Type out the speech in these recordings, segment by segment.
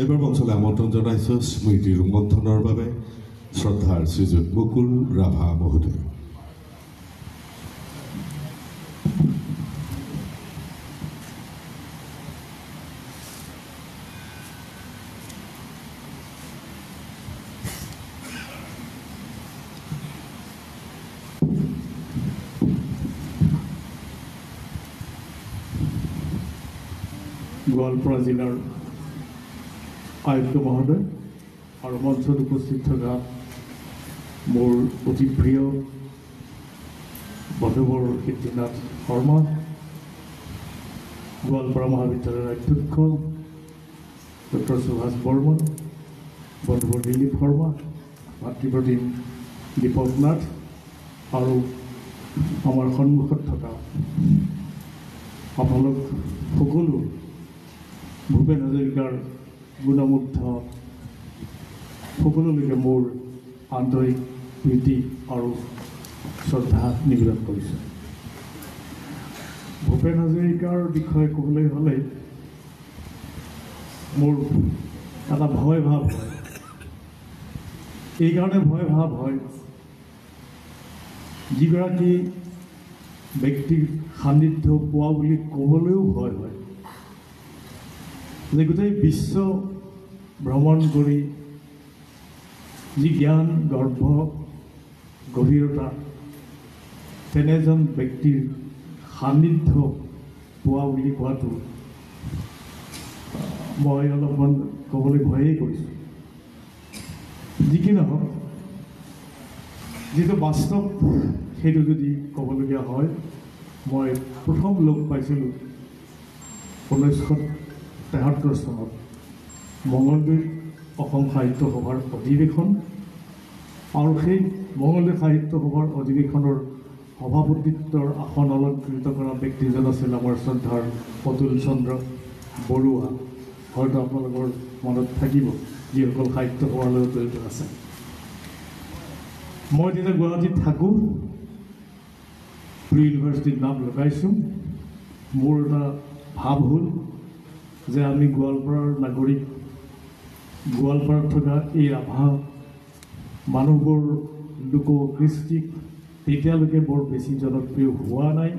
এবাৰ মঞ্চলৈ আমন্ত্ৰণ জনাইছোঁ স্মৃতি ৰোমন্থনৰ বাবে শ্ৰদ্ধাৰ শ্ৰীযুত মুকুল ৰাভা মহোদয়। গোৱালপাৰা জিলাৰ আয়ুক্ত মহোদয় আৰু মঞ্চত উপস্থিত থকা মোৰ অতি প্ৰিয় বন্ধুবৰ সিদ্ধিনাথ শৰ্মা, গোৱালপাৰা মহাবিদ্যালয়ৰ অধ্যক্ষ ডক্টৰ সুভাষ বৰ্মন, বন্ধুবৰ দিলীপ শৰ্মা, ভাতৃপ্ৰতিম দীপক নাথ আৰু আমাৰ সন্মুখত থকা আপোনালোক সকলো ভূপেন হাজৰিকাৰ গুণমুগ্ধ সকলোলৈকে মোৰ আন্তৰিক প্ৰীতি আৰু শ্ৰদ্ধা নিবেদন কৰিছোঁ। ভূপেন হাজৰিকাৰ বিষয়ে ক'বলৈ হ'লে মোৰ এটা ভয় ভাৱ হয়। এইকাৰণে ভয় ভাৱ হয়, যিগৰাকী ব্যক্তিৰ সান্নিধ্য পোৱা বুলি ক'বলৈও ভয় হয়, যে গোটেই বিশ্ব ভ্ৰমণ কৰি যি জ্ঞান গৰ্ভ গভীৰতা তেনে এজন ব্যক্তিৰ সান্নিধ্য পোৱা বুলি কোৱাটো মই অলপমান ক'বলৈ ভয়েই কৰিছোঁ। যি কি নহওক, যিটো বাস্তৱ সেইটো যদি ক'বলগীয়া হয়, মই প্ৰথম লগ পাইছিলোঁ 1973 চনত মঙলদৈ অসম সাহিত্য সভাৰ অধিৱেশন, আৰু সেই মঙলদৈ সাহিত্য সভাৰ অধিৱেশনৰ সভাপতিত্বৰ আসন অলংকৃত কৰা ব্যক্তিজন আছিল আমাৰ শ্ৰদ্ধাৰ অতুল চন্দ্ৰ বৰুৱা। হয়তো আপোনালোকৰ মনত থাকিব যিসকল সাহিত্য সভাৰ লগত জড়িত আছে। মই তেতিয়া গুৱাহাটীত থাকোঁ, প্ৰি ইউনিভাৰ্চিটিত নাম লগাইছোঁ। মোৰ এটা ভাৱ হ'ল যে আমি গোৱালপাৰাৰ নাগৰিক, গোৱালপাৰাত থকা এই ৰাভা মানুহবোৰ লোককৃষ্টিক তেতিয়ালৈকে বৰ বেছি জনপ্ৰিয় হোৱা নাই,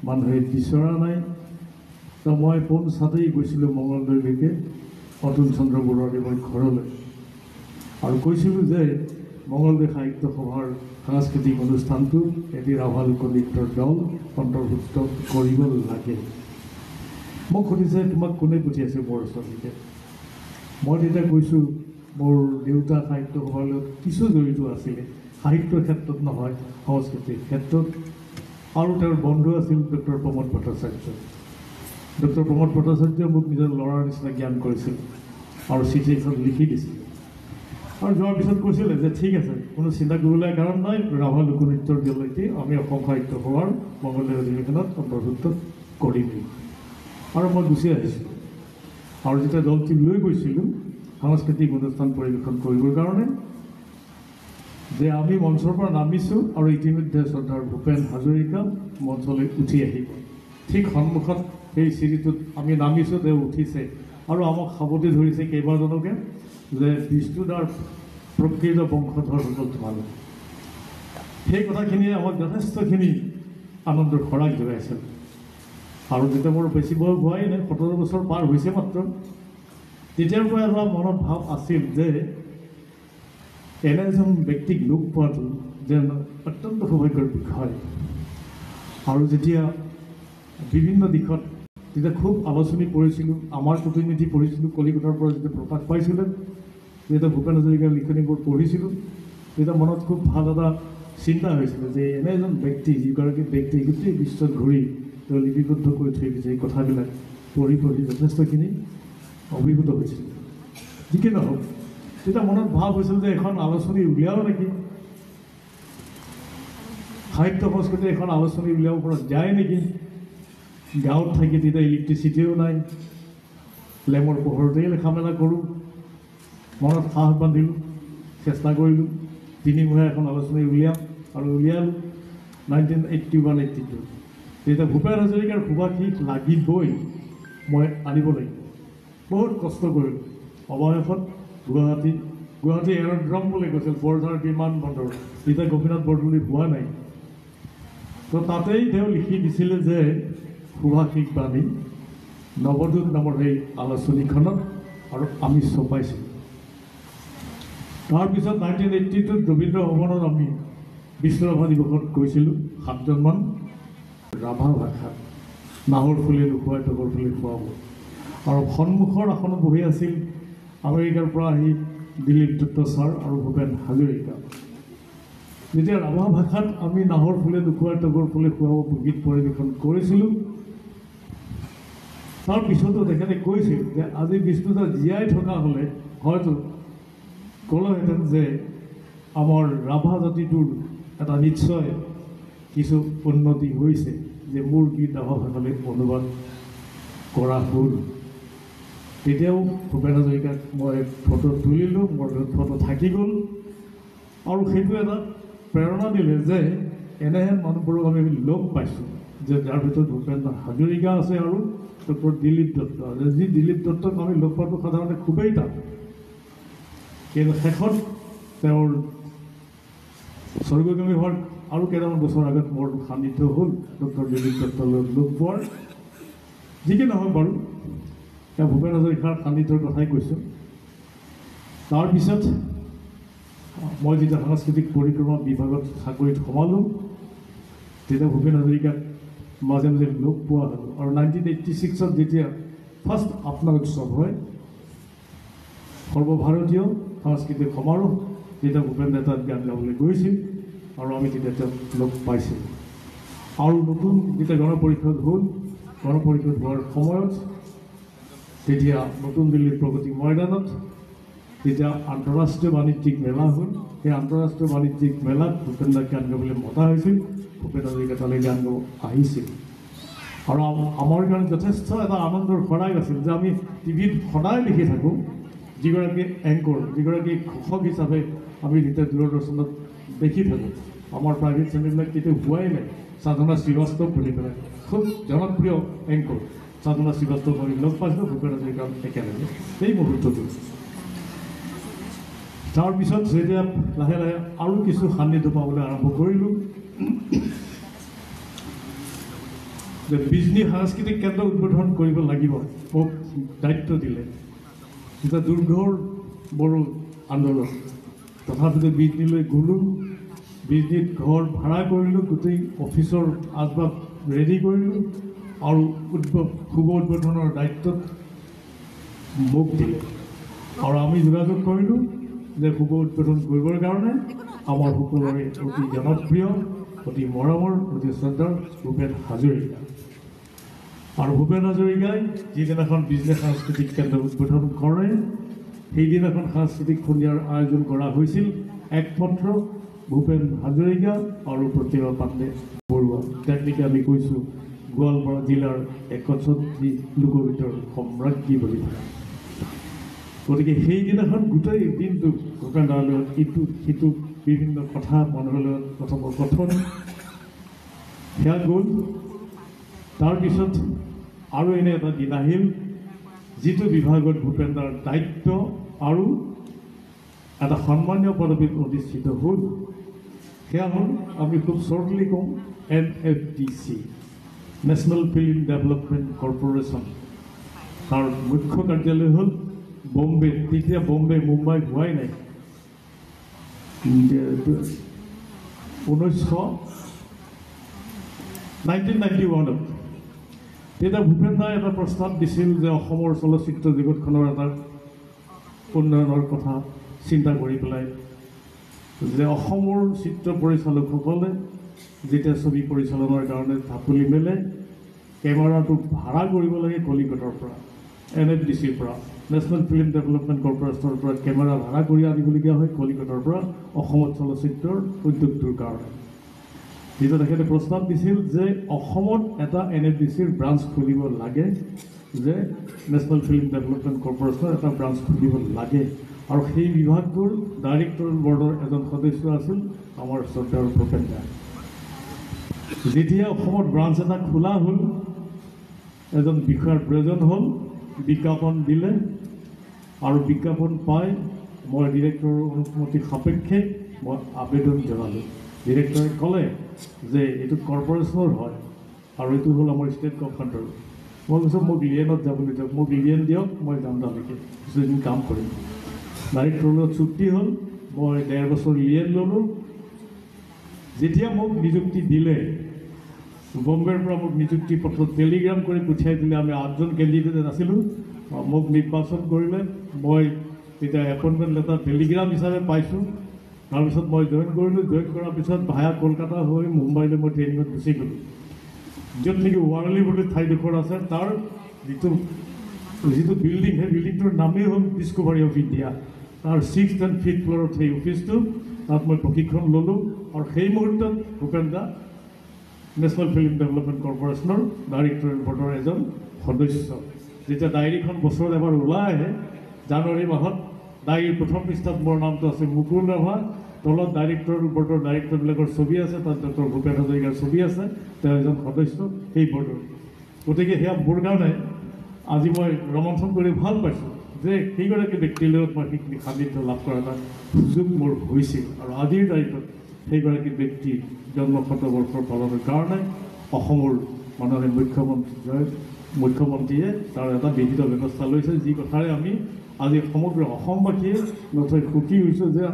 মানুহে বিচৰা নাই। তো মই পোনছাতেই গৈছিলোঁ মঙলদৈলৈকে অতুল চন্দ্ৰ বৰুৱাদেৱৰ ঘৰলৈ, আৰু কৈছিলোঁ যে মঙলদৈ সাহিত্য সভাৰ সাংস্কৃতিক অনুষ্ঠানটো এটি ৰাভা লোকনৃত্যৰ দল অন্তৰ্ভুক্ত কৰিব লাগে। মোক সুধিছে, তোমাক কোনে পঠিয়াইছে মোৰ ওচৰলৈকে? মই তেতিয়া কৈছোঁ, মোৰ দেউতা সাহিত্য সভাৰ লগত কিছু জড়িত আছিলে, সাহিত্যৰ ক্ষেত্ৰত নহয়, সংস্কৃতিৰ ক্ষেত্ৰত। আৰু তেওঁৰ বন্ধু আছিল ডক্টৰ প্ৰমোদ ভট্টাচাৰ্য। ডক্টৰ প্ৰমোদ ভট্টাচাৰ্যই মোক নিজৰ ল'ৰাৰ নিচিনা জ্ঞান কৰিছিল আৰু চিঠি এখন লিখি দিছিল, আৰু যোৱাৰ পিছত কৈছিলে যে ঠিক আছে, কোনো চিন্তা কৰিবলৈ কাৰণ নাই, ৰাভা লোকনৃত্যৰ দলটি আমি অসম সাহিত্য সভাৰ মঙলদৈ অধিৱেশনত অন্তৰ্ভুক্ত কৰিমেই। আৰু মই গুচি আহিছিলোঁ। আৰু যেতিয়া দলটি লৈ গৈছিলোঁ সাংস্কৃতিক অনুষ্ঠান পৰিৱেশন কৰিবৰ কাৰণে, যে আমি মঞ্চৰ পৰা নামিছোঁ আৰু ইতিমধ্যে শ্ৰদ্ধাৰ ভূপেন হাজৰিকা মঞ্চলৈ উঠি আহিব। ঠিক সন্মুখত সেই চিৰিটোত আমি নামিছোঁ, তেওঁ উঠিছে আৰু আমাক সাৱটি ধৰিছে কেইবাজনকে যে বিষ্ণুদাৰ প্ৰকৃত বংশধৰসকল তোমালোক। সেই কথাখিনিয়ে আমাক যথেষ্টখিনি আনন্দৰ খৰাক যোগাইছিল। আৰু যেতিয়া মোৰ বেছি বয়স হোৱাই নাই, 17 বছৰ পাৰ হৈছে মাত্ৰ, তেতিয়াৰ পৰা এটা মনত ভাৱ আছিল যে এনে এজন ব্যক্তিক লগ পোৱাটো যেন অত্যন্ত সৌভাগ্যৰ বিষয়। আৰু যেতিয়া বিভিন্ন দিশত তেতিয়া খুব আলোচনী পঢ়িছিলোঁ, আমাৰ প্ৰতিনিধি পঢ়িছিলোঁ, কলিকতাৰ পৰা যেতিয়া প্ৰকাশ পাইছিলে, যেতিয়া ভূপেন হাজৰিকাৰ লিখনিবোৰ পঢ়িছিলোঁ, তেতিয়া মনত খুব ভাল এটা চিন্তা হৈছিলে যে এনে এজন ব্যক্তি, যিগৰাকী ব্যক্তি গোটেই বিশ্বত ঘূৰি তেওঁ লিপিবদ্ধ কৰি থৈ গৈছে, এই কথাবিলাক পঢ়ি পঢ়ি যথেষ্টখিনি অভিভূত হৈছিল। যি কি নহওক, তেতিয়া মনত ভাৱ হৈছিল যে এখন আলোচনী উলিয়াও নেকি, সাহিত্য সংস্কৃতিৰ এখন আলোচনী উলিয়াব পৰা যায় নেকি। গাঁৱত থাকি তেতিয়া ইলেক্ট্ৰিচিটিও নাই, লেমৰ পোহৰতেই লেখা মেলা কৰোঁ। মনত সাহ বান্ধিলোঁ, চেষ্টা কৰিলোঁ, তিনিমহীয়া এখন আলোচনী উলিয়াম, আৰু উলিয়ালোঁ 1981-82। তেতিয়া ভূপেন হাজৰিকাৰ সুবাসিত লাগিবই, মই আনিব লাগিব। বহুত কষ্ট কৰিলোঁ, অৱশেষত গুৱাহাটী এৰ'ড্ৰম বুলি কৈছিল বৰঝাৰ বিমানবন্দৰ, এতিয়া গোপীনাথ বৰদলৈ হোৱা নাই। তো তাতেই তেওঁ লিখি দিছিলে যে সুভাষিক বাণী নৱদূত নামৰ সেই আলোচনীখনত, আৰু আমি ছপাইছিলোঁ। তাৰপিছত 1982 ৰবীন্দ্ৰ ভৱনত আমি বিশ্বৰাভা দিৱসত গৈছিলোঁ 7জনমান ৰাভা ভাষাত নাহৰ ফুলি লুকুৱাই টগৰ ফুলি খুৱাব। আৰু সন্মুখৰ আসনত বহি আছিল আমেৰিকাৰ পৰা আহি দিলীপ দত্ত ছাৰ আৰু ভূপেন হাজৰিকা। যেতিয়া ৰাভা ভাষাত আমি নাহৰ ফুলে লুকুৱাই টগৰ ফুলে খুৱাব গীত পৰিৱেশন কৰিছিলোঁ, তাৰপিছতো তেখেতে কৈছিল যে আজি বিষ্ণুদা জীয়াই থকা হ'লে হয়তো ক'লেহেঁতেন যে আমাৰ ৰাভা জাতিটোৰ এটা নিশ্চয় কিছু উন্নতি হৈছে, যে মোৰ গীত ৰাভা ভাষালৈ অনুবাদ কৰা হ'ল। তেতিয়াও ভূপেন হাজৰিকাক মই ফটো তুলিলোঁ, মোৰ ফটো থাকি গ'ল, আৰু সেইটো এটা প্ৰেৰণা দিলে যে এনেহেন মানুহবোৰক আমি লগ পাইছোঁ, যে যাৰ ভিতৰত ভূপেন হাজৰিকা আছে আৰু ডক্টৰ দিলীপ দত্ত আছে। যি দিলীপ দত্তক আমি লগ পোৱাটো সাধাৰণতে খুবেই টান, কিন্তু শেষত তেওঁৰ স্বৰ্গগামী হোৱাৰ আৰু কেইটামান বছৰ আগত মোৰ সান্নিধ্য হ'ল ডক্টৰ দিলীপ দত্তৰ লগ পোৱাৰ। যি কি নহওক বাৰু, তেওঁ ভূপেন হাজৰিকাৰ সান্নিধ্যৰ কথাই কৈছোঁ। তাৰপিছত মই যেতিয়া সাংস্কৃতিক পৰিক্ৰমা বিভাগত চাকৰিত সোমালোঁ, তেতিয়া ভূপেন হাজৰিকাক মাজে মাজে লগ পোৱা হ'লোঁ। আৰু 1986 যেতিয়া ফাৰ্ষ্ট আপনা উৎসৱ হয়, সৰ্বভাৰতীয় সাংস্কৃতিক সমাৰোহ, তেতিয়া ভূপেন নেতাত গান গাবলৈ গৈছিল, আৰু আমি তেতিয়া তেওঁক লগ পাইছিলোঁ। আৰু নতুন যেতিয়া গণপৰিষদ হ'ল, গণপৰিষদ হোৱাৰ সময়ত তেতিয়া নতুন দিল্লীৰ প্ৰগতি ময়দানত তেতিয়া আন্তঃৰাষ্ট্ৰীয় বাণিজ্যিক মেলা হ'ল। সেই আন্তঃৰাষ্ট্ৰীয় বাণিজ্যিক মেলাত ভূপেন দাক গান গাবলৈ মতা হৈছিল, ভূপেন হাজৰিকা তালৈ গান গাব আহিছিল। আৰু আমাৰ কাৰণে যথেষ্ট এটা আনন্দৰ খৰাং আছিল যে আমি টিভিত সদায় দেখি থাকোঁ যিগৰাকী এংকৰ, যিগৰাকী ঘোষক হিচাপে আমি যেতিয়া দূৰদৰ্শনত দেখি থাকোঁ। আমাৰ প্ৰাইভেট চেনেলবিলাক কেতিয়াও হোৱাই নাই। সাধনা শ্ৰীবাস্তৱ বুলি পেলাই খুব জনপ্ৰিয় এংকৰ সাধনা শ্ৰীবাস্তৱ আমি লগ পাইছিলোঁ ভূপেন হাজৰিকা একেলগে সেই মুহূৰ্তটো। তাৰপিছত যেতিয়া লাহে লাহে আৰু কিছু সান্নিধ্য পাবলৈ আৰম্ভ কৰিলোঁ, যে বিজনী সাংস্কৃতিক কেন্দ্ৰ উদ্বোধন কৰিব লাগিব, মোক দায়িত্ব দিলে। তেতিয়া দুৰ্ঘৰ বড়ো আন্দোলন, তথাপিতো বিজনীলৈ গ'লোঁ, বিজনীত ঘৰ ভাড়া কৰিলোঁ, গোটেই অফিচৰ আচবাব ৰেডি কৰিলোঁ, আৰু শুভ উদ্বোধনৰ দায়িত্বত মোক দিলে। আৰু আমি যোগাযোগ কৰিলোঁ যে শুভ উদ্বোধন কৰিবৰ কাৰণে আমাৰ সকলোৰে অতি জনপ্ৰিয়, অতি মৰমৰ, অতি শ্ৰদ্ধাৰ ভূপেন হাজৰিকা। আৰু ভূপেন হাজৰিকাই যিদিনাখন বিজনেছ সাংস্কৃতিক কেন্দ্ৰ উদ্বোধন কৰে, সেইদিনাখন সাংস্কৃতিক সন্ধিয়াৰ আয়োজন কৰা হৈছিল একমাত্ৰ ভূপেন হাজৰিকা আৰু প্ৰতিভা পাণ্ডে বৰুৱা, যাক নেকি আমি কৈছোঁ গোৱালপাৰা জিলাৰ একচ্ছত্ৰী লোকগীতৰ সম্ৰাজ্ঞী বুলি ভাবে। গতিকে সেইদিনাখন গোটেই দিনটো ভূপেন দাৰ লগত ইটো সিটো বিভিন্ন কথা, মানুহৰ লগত কথোপকথন সেয়া গ'ল। তাৰপিছত আৰু এনে এটা দিন আহিল যিটো বিভাগত ভূপেন দাৰ দায়িত্ব আৰু এটা সন্মানীয় পদবীত অধিষ্ঠিত হ'ল। সেয়া হ'ল, আমি খুব শ্বৰ্টলি কওঁ, NFDC, national film development corporation. তাৰ মুখ্য কাৰ্যালয় হ'ল বম্বে। তেতিয়া বম্বে মুম্বাই হোৱাই নাই। 1991 তেতিয়া ভূপেন দাই এটা প্ৰস্তাৱ দিছিল যে অসমৰ চলচ্চিত্ৰ জগতখনৰ এটা উন্নয়নৰ কথা চিন্তা কৰি পেলাই, যে অসমৰ চিত্ৰ পৰিচালকসকলে যেতিয়া ছবি পৰিচালনাৰ কাৰণে ঢাপলি মেলে, কেমেৰাটো ভাড়া কৰিব লাগে কলিকতাৰ পৰা, NFDCৰ পৰা, নেশ্যনেল ফিল্ম ডেভেলপমেণ্ট কৰ্পৰেশ্যনৰ পৰা কেমেৰা ভাড়া কৰি আনিবলগীয়া হয় কলিকতাৰ পৰা অসমত চলচ্চিত্ৰৰ উদ্যোগটোৰ কাৰণে। যেতিয়া তেখেতে প্ৰস্তাৱ দিছিল যে অসমত এটা NFDCৰ ব্ৰাঞ্চ খুলিব লাগে, যে নেশ্যনেল ফিল্ম ডেভেলপমেণ্ট কৰ্পৰেশ্যনৰ এটা ব্ৰাঞ্চ খুলিব লাগে, আৰু সেই বিভাগটোৰ ডাইৰেক্টৰ বৰ্ডৰ এজন সদস্য আছিল আমাৰ শ্ৰদ্ধাৰ ভূপেন দা। যেতিয়া অসমত ব্ৰাঞ্চ এটা খোলা হ'ল, এজন বিষয়াৰ প্ৰয়োজন হ'ল, বিজ্ঞাপন দিলে, আৰু বিজ্ঞাপন পাই মই ডিৰেক্টৰৰ অনুমতি সাপেক্ষে মই আবেদন জনালোঁ। ডিৰেক্টৰে ক'লে যে এইটো কৰ্পৰেশ্যনৰ হয় আৰু এইটো হ'ল আমাৰ ষ্টেট গভৰ্ণমেণ্টৰ। মই কৈছোঁ মোক লিয়েনত যাবলৈ দিয়ক, মোক লিয়েন দিয়ক, মই যাম তালৈকে কিছুদিন কাম কৰিম। ডাইৰেক্টৰৰ লগত চুক্তি হ'ল, মই 1.5 বছৰ লিয়েন ল'লোঁ। যেতিয়া মোক নিযুক্তি দিলে, বম্বেৰ পৰা মোক নিযুক্তি পত্ৰ টেলিগ্ৰাম কৰি পঠিয়াই দিলে। আমি 8জন কেণ্ডিডেট আছিলোঁ, মোক নিৰ্বাচন কৰিলে। মই তেতিয়া এপইণ্টমেণ্ট লেটাৰ টেলিগ্ৰাম হিচাপে পাইছোঁ। তাৰপিছত মই জইন কৰিলোঁ। জইন কৰাৰ পিছত ভায়া কলকাতা হৈ মুম্বাইলৈ মই ট্ৰেইনিঙত গুচি গ'লোঁ। য'ত নেকি ৱাৰলি বুলি ঠাইডোখৰ আছে, তাৰ যিটো বিল্ডিং, সেই বিল্ডিংটোৰ নামেই হ'ল ডিস্কভাৰী অফ ইণ্ডিয়া। তাৰ 6th and 5th ফ্ল'ৰত সেই অফিচটো, তাত মই প্ৰশিক্ষণ ল'লোঁ। আৰু সেই মুহূৰ্তত ভূপেন দা নেশ্যনেল ফিল্ম ডেভেলপমেণ্ট কৰ্পৰেশ্যনৰ ডাইৰেক্টৰ বৰ্ডৰ এজন সদস্য। যেতিয়া ডায়েৰীখন বছৰত এবাৰ ওলাই আহে, জানুৱাৰী মাহত ডায়েৰীৰ প্ৰথম পৃষ্ঠাত মোৰ নামটো আছে মুকুল ৰাভা, তলত ডাইৰেক্টৰ বৰ্ডৰ ডাইৰেক্টৰবিলাকৰ ছবি আছে, তাত ডক্টৰ ভূপেন হাজৰিকাৰ ছবি আছে, তেওঁ এজন সদস্য সেই বৰ্ডৰ। গতিকে সেয়া মোৰ কাৰণে আজি মই ৰোমন্থন কৰি ভাল পাইছোঁ যে সেইগৰাকী ব্যক্তিৰ লগত মই সেইখিনি সান্নিধ্য লাভ কৰা এটা সুযোগ মোৰ হৈছিল। আৰু আজিৰ তাৰিখত সেইগৰাকী ব্যক্তিৰ জন্ম শতবৰ্ষৰ পালনৰ কাৰণে অসমৰ মাননীয় মুখ্যমন্ত্ৰীয়ে তাৰ এটা বিহিত ব্যৱস্থা লৈছে, যি কথাৰে আমি আজি সমগ্ৰ অসমবাসীয়ে নথৈ সুখী হৈছোঁ যে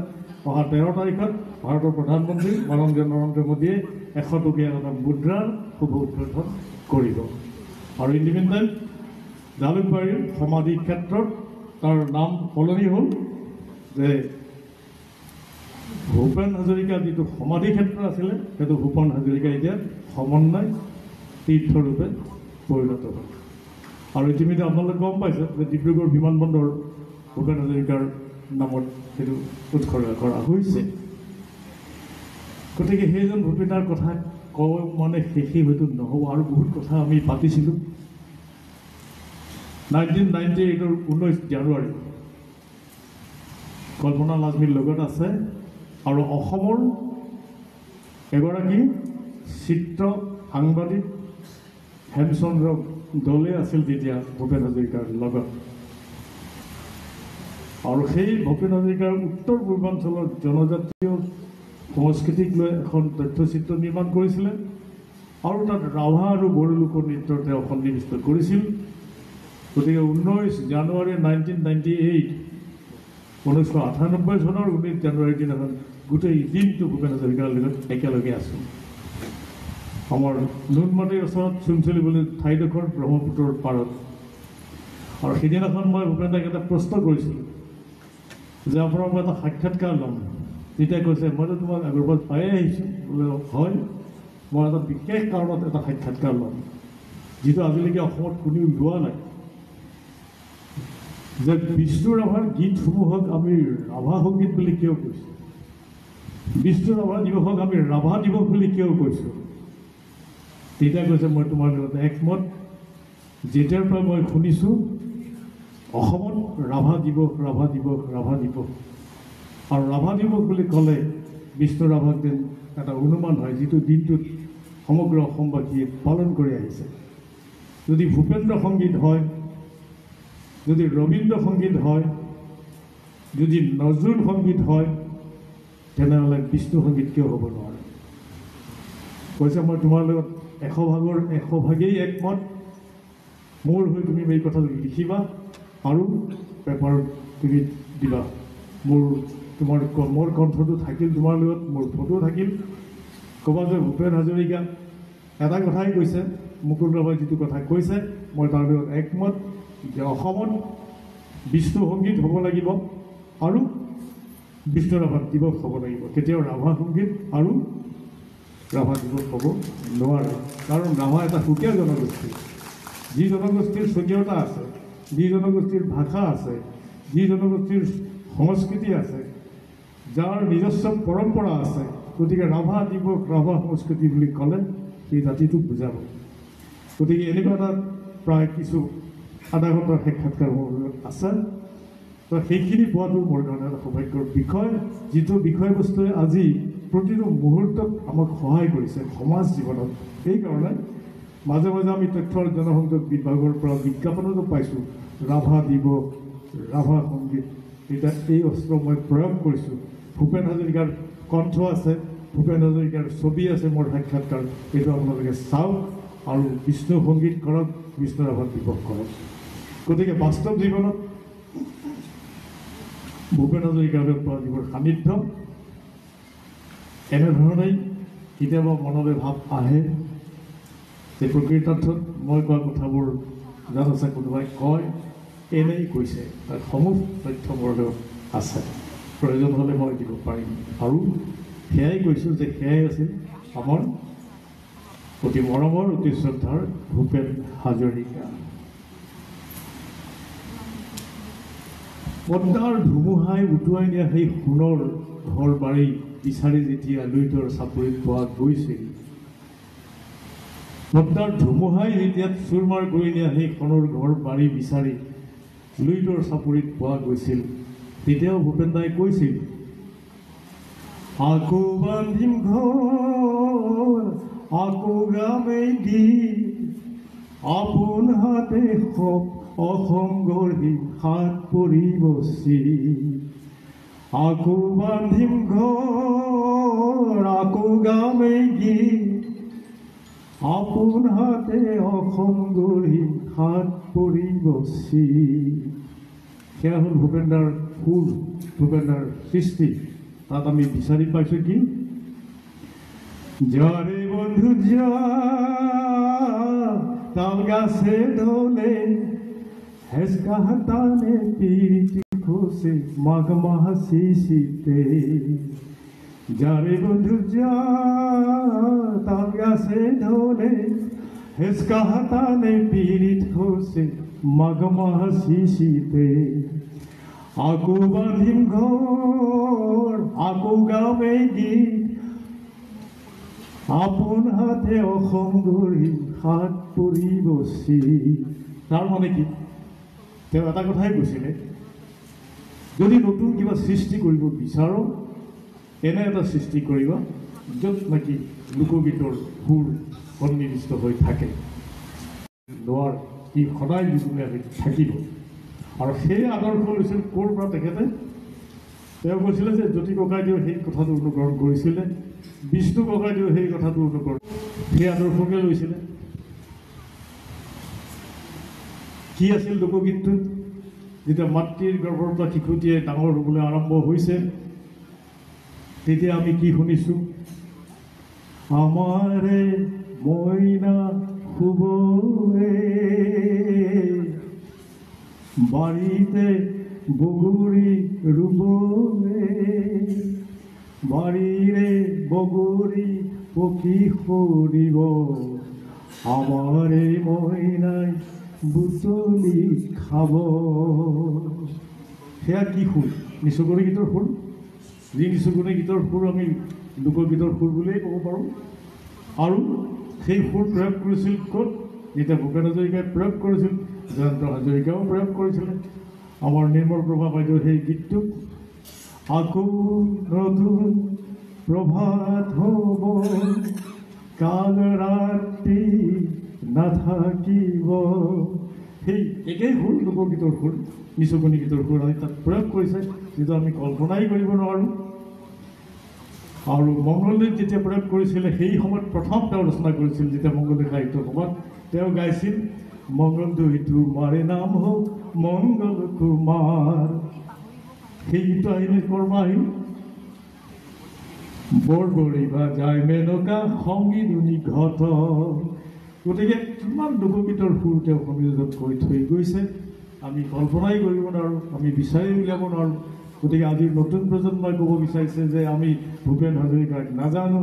অহা 13 তাৰিখত ভাৰতৰ প্ৰধানমন্ত্ৰী মাননীয় নৰেন্দ্ৰ মোদীয়ে 100 টকীয়া এটা মুদ্ৰাৰ শুভ উদ্বোধন কৰিব। আৰু ইন দি মিন টাইম জালুকবাৰীৰ সমাধি ক্ষেত্ৰত তাৰ নাম সলনি হ'ল যে ভূপেন হাজৰিকা যিটো সমাধি ক্ষেত্ৰ আছিলে, সেইটো ভূপেন হাজৰিকা এতিয়া সমন্বয় তীৰ্থৰূপে পৰিণত হ'ল। আৰু ইতিমধ্যে আপোনালোকে গম পাইছে যে ডিব্ৰুগড় বিমানবন্দৰ ভূপেন হাজৰিকাৰ নামত সেইটো উৎসৰ্গা কৰা হৈছে। গতিকে সেইজন ভূপেনাৰ কথা কওঁ মানে শেষেই হয়তো নহ'ব, আৰু বহুত কথা আমি পাতিছিলোঁ। 1998-ৰ 19 জানুৱাৰী কল্পনা লাজমীৰ লগত আছে আৰু অসমৰ এগৰাকী চিত্ৰ সাংবাদিক হেমচন্দ্ৰ দলে আছিল তেতিয়া ভূপেন হাজৰিকাৰ লগত। আৰু সেই ভূপেন হাজৰিকাৰ উত্তৰ পূৰ্বাঞ্চলৰ জনজাতীয় সংস্কৃতিক লৈ এখন তথ্যচিত্ৰ নিৰ্মাণ কৰিছিলে আৰু তাত ৰাভা আৰু বড়ো লোকনৃত্যৰ তেওঁ সন্নিৱিষ্ট কৰিছিল। গতিকে 19 জানুৱাৰী 1998, 1998 চনৰ 19 জানুৱাৰীৰ দিনাখন গোটেই দিনটো ভূপেন হাজৰিকাৰ লগত একেলগে আছোঁ। আমাৰ নুনমাটিৰ ওচৰত চুনচুলি বুলি ঠাইডোখৰ ব্ৰহ্মপুত্ৰৰ পাৰত। আৰু সেইদিনাখন মই ভূপেন দাক এটা প্ৰশ্ন কৰিছিলোঁ যে আপোনাৰ মই এটা সাক্ষাৎকাৰ ল'ম। তেতিয়া কৈছে মইতো তোমাক আগৰ পৰা পায়ে আহিছোঁ। বোলে হয়, মই এটা বিশেষ কাৰণত এটা সাক্ষাৎকাৰ ল'ম, যিটো আজিলৈকে অসমত কোনেও লোৱা নাই, যে বিষ্ণু ৰাভাৰ গীতসমূহক আমি ৰাভা সংগীত বুলি কিয় কৈছোঁ, বিষ্ণু ৰাভা দিৱসক আমি ৰাভা দিৱস বুলি কিয় কৈছোঁ। তেতিয়া কৈছে মই তোমাৰ লগত একমত। যেতিয়াৰ পৰা মই শুনিছোঁ অসমত ৰাভা দিৱস, ৰাভা দিৱস, ৰাভা দিৱস, আৰু ৰাভা দিৱস বুলি ক'লে বিষ্ণু ৰাভাক যেন এটা অনুমান হয়, যিটো দিনটোত সমগ্ৰ অসমবাসীয়ে পালন কৰি আহিছে। যদি ভূপেন্দ্ৰ সংগীত হয়, যদি ৰবীন্দ্ৰ সংগীত হয়, যদি নজৰুল সংগীত হয়, তেনেহ'লে বিষ্ণু সংগীত কিয় হ'ব নোৱাৰে। কৈছে মই তোমাৰ লগত 100%ই একমত। মোৰ হৈ তুমি এই কথাটো লিখিবা আৰু পেপাৰত তুমি দিবা। মোৰ কণ্ঠটো থাকিল তোমাৰ লগত, মোৰ ফটো থাকিল। ক'বা যে ভূপেন হাজৰিকা এটা কথাই কৈছে, মুকুল ৰাভাই যিটো কথা কৈছে মই তাৰ লগত একমত, যে অসমত বিষ্ণু সংগীত হ'ব লাগিব আৰু বিষ্ণু ৰাভা দিৱস হ'ব লাগিব। কেতিয়াও ৰাভা সংগীত আৰু ৰাভা দিৱস হ'ব নোৱাৰে। কাৰণ ৰাভা এটা সুকীয়া জনগোষ্ঠী, যি জনগোষ্ঠীৰ স্বকীয়তা আছে, যি জনগোষ্ঠীৰ ভাষা আছে, যি জনগোষ্ঠীৰ সংস্কৃতি আছে, যাৰ নিজস্ব পৰম্পৰা আছে। গতিকে ৰাভা দিৱস, ৰাভা সংস্কৃতি বুলি ক'লে সেই জাতিটোক বুজাব। গতিকে এনেকুৱা এটা প্ৰায় কিছু আধা ঘণ্টাৰ সাক্ষাৎকাৰ মোৰ আছে। তো সেইখিনি পোৱাটো মোৰ কাৰণে এটা সৌভাগ্যৰ বিষয়, যিটো বিষয়বস্তুৱে আজি প্ৰতিটো মুহূৰ্তত আমাক সহায় কৰিছে সমাজ জীৱনত। সেইকাৰণে মাজে মাজে আমি তথ্য আৰু জনসংযোগ বিভাগৰ পৰা বিজ্ঞাপনতো পাইছোঁ ৰাভা দিৱস, ৰাভা সংগীত এতিয়া এই অস্ত্ৰ মই প্ৰয়োগ কৰিছোঁ। ভূপেন হাজৰিকাৰ কণ্ঠ আছে, ভূপেন হাজৰিকাৰ ছবি আছে, মোৰ সাক্ষাৎকাৰ, এইটো আপোনালোকে চাওক আৰু বিষ্ণু সংগীত কৰক, বিষ্ণু ৰাভাক দিৱস কৰক। গতিকে বাস্তৱ জীৱনত ভূপেন হাজৰিকাদেৱৰ যিবোৰ সান্নিধ্য এনেধৰণেই কেতিয়াবা মনলৈ ভাৱ আহে যে প্ৰকৃতাৰ্থত মই কোৱা কথাবোৰ জানোচা কোনোবাই কয় এনেই কৈছে, তাত সমূহ তথ্য মোৰ লগত আছে, প্ৰয়োজন হ'লে মই দিব পাৰিম। আৰু সেয়াই কৈছোঁ যে সেয়াই আছিল আমাৰ অতি মৰমৰ অতি শ্ৰদ্ধাৰ ভূপেন হাজৰিকা। পদ্মাৰ ধুমুহাই উটুৱাই নিয়া সেই সোণৰ ঘৰ বাৰী বিচাৰি যেতিয়া লুইতৰ চাপৰিত পোৱা গৈছিল, পদ্মাৰ ধুমুহাই যেতিয়া চুৰমাৰ কৰি নিয়া সেই সোণৰ ঘৰ বাৰী বিচাৰি লুইতৰ চাপৰিত পোৱা গৈছিল, তেতিয়াও ভূপেন দাই কৈছিল, আকৌ বান্ধিম ঘৰ আকৌ গামেই দি আপোন হাতে অসম গঢ়ি হাত পৰিব আকৌ বান্ধিম ঘৰ আকৌ গামেই গীত আপোন হাতে অসম গঢ়ি হাত পৰিব সেয়া হ'ল ভূপেন দাৰ সুৰ, ভূপেন দাৰ সৃষ্টি। তাত আমি বিচাৰি পাইছোঁ কি, যারে বন্ধু যা তাল গাছে ঢলে হেসকা হাতানে পিরিতি খোসে মাঘ মাহ শিশিতে, যারে বন্ধু যা তাল গাছে ঢলে হেসকা হাতানে পিরিত খোসে মাঘ মাহ শিশিতে, আকো বান্ধিম ঘর আকো গাবে গীত আপোন হাতে অসম গঢ়ি হাত পৰিব তাৰ মানে কি, তেওঁ এটা কথাই কৈছিলে, যদি নতুন কিবা সৃষ্টি কৰিব বিচাৰো এনে এটা সৃষ্টি কৰিবা য'ত নেকি লোকগীতৰ সুৰ সন্নিৱিষ্ট হৈ থাকে, লোৱাৰ ই সদায় জীৱনীয়া হৈ থাকিব। আৰু সেই আদৰ্শ লৈছিল ক'ৰ পৰা তেখেতে, তেওঁ কৈছিলে যে জ্যোতি ককাইদেৱে সেই কথাটো অনুকৰণ কৰিছিলে, বিষ্ণু ককাইদেৱে সেই কথাটো অনুকৰণ সেই আদৰ্শকে লৈছিলে। কি আছিল লোকগীতটোত, যেতিয়া মাতৃৰ গৰ্ভৰ পৰা শিশুটিয়ে ডাঙৰ হ'বলৈ আৰম্ভ হৈছে, তেতিয়া আমি কি শুনিছোঁ, আমাৰে মইনা শুবৰে বাৰীতে বগৰী ৰুবৰে, বাৰীৰে বগৰী পকি সৰিব, আমাৰে মইনাই বুটলি খাব। সেয়া কি সুৰ, নিচুকনি গীতৰ সুৰ। যি নিচুকনি গীতৰ সুৰ আমি লোকগীতৰ সুৰ বুলিয়েই ক'ব পাৰোঁ। আৰু সেই সুৰ প্ৰয়োগ কৰিছিল ক'ত, যেতিয়া ভূপেন হাজৰিকাই প্ৰয়োগ কৰিছিল, জয়ন্ত হাজৰিকাও প্ৰয়োগ কৰিছিলে। আমাৰ নিৰ্মল প্ৰভা বাইদেউ সেই গীতটো, আকৌ নতুন প্ৰভাত হ'ব কাল ৰাতি নাথাকিব, সেই একেই সুৰ লোকগীতৰ সুৰ, নিচুকনি গীতৰ সুৰ আমি তাত প্ৰয়োগ কৰিছে, যিটো আমি কল্পনাই কৰিব নোৱাৰোঁ। আৰু মংগলদৈত যেতিয়া প্ৰয়োগ কৰিছিলে, সেই সময়ত প্ৰথম তেওঁ ৰচনা কৰিছিল, যেতিয়া মংগলদৈ সাহিত্য সভাত তেওঁ গাইছিল, মংগলদৈ তোমাৰে নাম হওক মংগল কুমাৰ, সেই গীতটো আহিলে ক'ৰ পৰা আহিল, বৰবৰী বা যায় মেনকা সংগীতনি ঘট। গতিকে কিমান লোকগীতৰ সুৰ তেওঁ সংযোজন কৰি থৈ গৈছে, আমি কল্পনাই কৰিব নোৱাৰোঁ, আমি বিচাৰি উলিয়াব নোৱাৰোঁ। গতিকে আজিৰ নতুন প্ৰজন্মই ক'ব বিচাৰিছে যে আমি ভূপেন হাজৰিকাক নাজানো,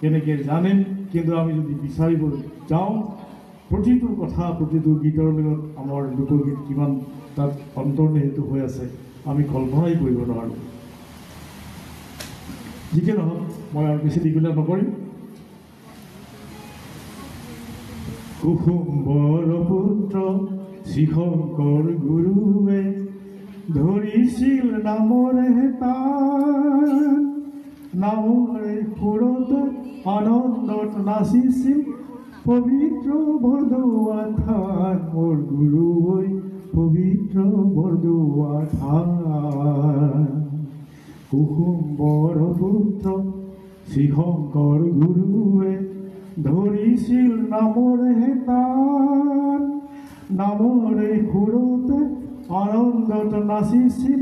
কেনেকৈ জানিম, কিন্তু আমি যদি বিচাৰিব যাওঁ, প্ৰতিটো কথা প্ৰতিটো গীতৰ লগত আমাৰ লোকগীত কিমান তাত অন্তৰ্নিহিত হৈ আছে আমি কল্পনাই কৰিব নোৱাৰোঁ। যিকি নহওক, মই আৰু বেছি দীঘলীয়া নকৰিম। কুসুম্বৰ পুত্ৰ শ্ৰীশংকৰ গুৰুৱে ধৰিছিল নামৰে তান, নামৰে সুৰত আনন্দত নাচিছিল পবিত্ৰ বৰদোৱা থান, মোৰ গুৰু ঐ পবিত্ৰ বৰদোৱা থান কুসুম বৰপুত্ৰ শ্ৰীশংকৰ গুৰুৱে ধৰিছিল নামৰে তান নামৰে সুৰতে আনন্দত নাচিছিল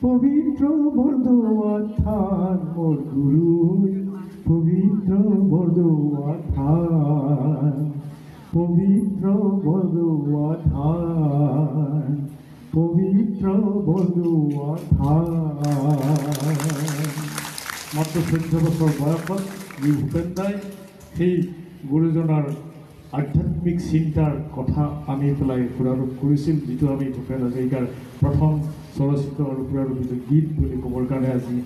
পবিত্ৰ বৰদোৱা থান মোৰ গুৰুৱে পবিত্ৰ বৰদোৱা থান পবিত্ৰ বৰদোৱা থান পবিত্ৰ বৰদোৱা থান মাত্ৰ 14 বছৰ বয়সত যি ভূপেন দাই সেই গুৰুজনাৰ আধ্যাত্মিক চিন্তাৰ কথা আনি পেলাই সুৰাৰূপ কৰিছিল, যিটো আমি ভূপেন হাজৰিকাৰ প্ৰথম চলচ্চিত্ৰ আৰু সুৰাৰূপিত গীত বুলি ক'বৰ কাৰণে আজি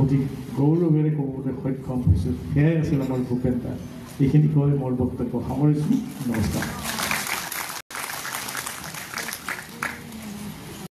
অতি গৌৰৱেৰে ক'বলৈ সক্ষম হৈছোঁ। সেয়াই আছিল আমাৰ ভূপেন দা। এইখিনি কৈ মোৰ বক্তব্য সামৰিছোঁ। নমস্কাৰ।